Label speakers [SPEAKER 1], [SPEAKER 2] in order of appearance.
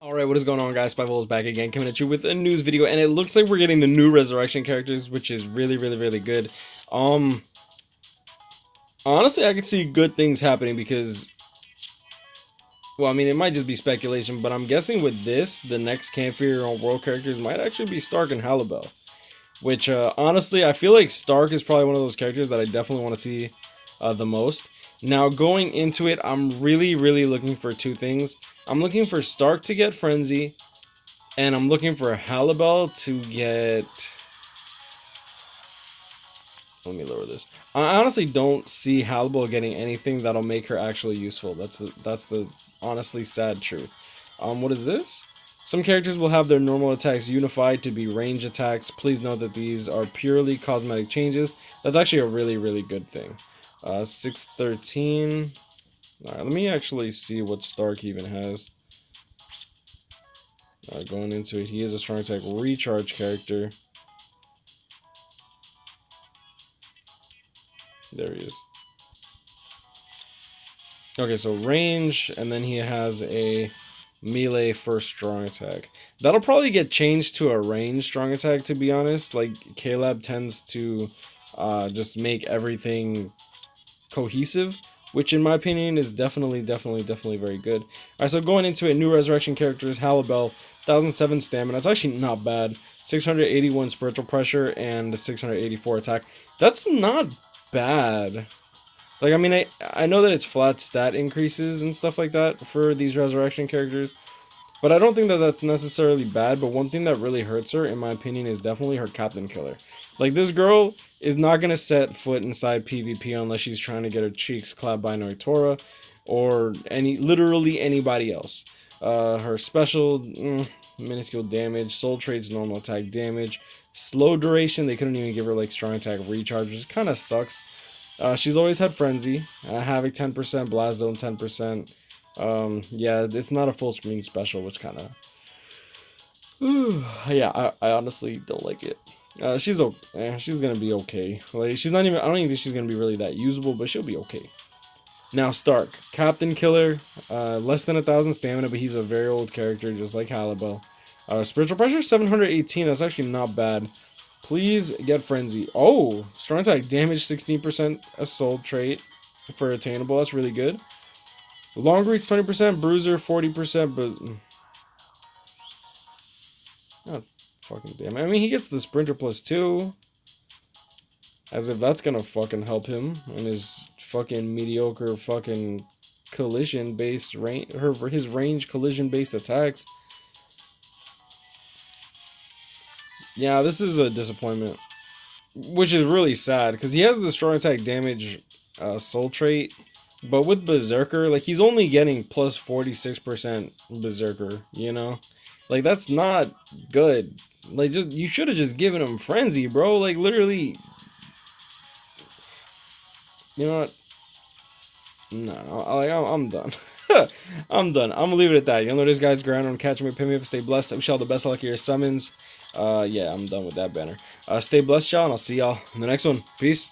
[SPEAKER 1] Alright, what is going on, guys? Spiteful is back again, coming at you with a news video, and it looks like we're getting the new Resurrection characters, which is really good. Um, Honestly, I could see good things happening because, well, I mean, it might just be speculation, but I'm guessing with this, the next Campfire on World characters might actually be Stark and Halibel, which, honestly, I feel like Stark is probably one of those characters that I definitely want to see the most. Now, going into it, I'm really looking for two things. I'm looking for Stark to get Frenzy, and I'm looking for Halibel to get... Let me lower this. I honestly don't see Halibel getting anything that'll make her actually useful. That's the honestly sad truth. What is this? Some characters will have their normal attacks unified to be range attacks. Please note that these are purely cosmetic changes. That's actually a really good thing. 613. Alright, let me actually see what Stark even has. Going into it, he is a strong attack recharge character. There he is. Okay, so range, and then he has a melee first strong attack. That'll probably get changed to a range strong attack, to be honest. Like, Caleb tends to just make everything cohesive, which in my opinion is definitely very good. Alright, so going into it, new resurrection characters, Halibel, 1007 stamina. It's actually not bad. 681 spiritual pressure and 684 attack. That's not bad. Like, I mean, I know that it's flat stat increases and stuff like that for these resurrection characters, but I don't think that that's necessarily bad. But one thing that really hurts her, in my opinion, is definitely her Captain Killer. Like, this girl is not going to set foot inside PvP unless she's trying to get her cheeks clapped by Noitora or literally anybody else. Her special, minuscule damage, soul traits, normal attack damage, slow duration. They couldn't even give her like strong attack recharge, which kind of sucks. She's always had frenzy, havoc 10%, blast zone 10%. Yeah, it's not a full screen special, which kind of, yeah, I honestly don't like it. She's gonna be okay. Like, she's not even, I don't even think she's gonna be really that usable, but she'll be okay. Now, Stark, Captain Killer, less than 1,000 stamina, but he's a very old character, just like Halibel. Spiritual pressure 718. That's actually not bad. Please get frenzy. Oh, strong attack damage 16% assault trait for attainable. That's really good. Long reach 20%, bruiser 40%, but oh, fucking damn it. I mean, he gets the sprinter +2. As if that's gonna fucking help him in his fucking mediocre fucking collision based range, his range collision based attacks. Yeah, this is a disappointment, which is really sad because he has the strong attack damage soul trait, but with Berserker, like, he's only getting plus 46% Berserker, you know? Like, that's not good. Like, just, you should have just given him frenzy, bro. Like, literally, you know what? No, I'm done. I'm done. I'm gonna leave it at that. You know this, guys. Ground on, catch me, pin me up, stay blessed. I wish y'all the best luck of your summons. Yeah, I'm done with that banner. Stay blessed, y'all, and I'll see y'all in the next one. Peace.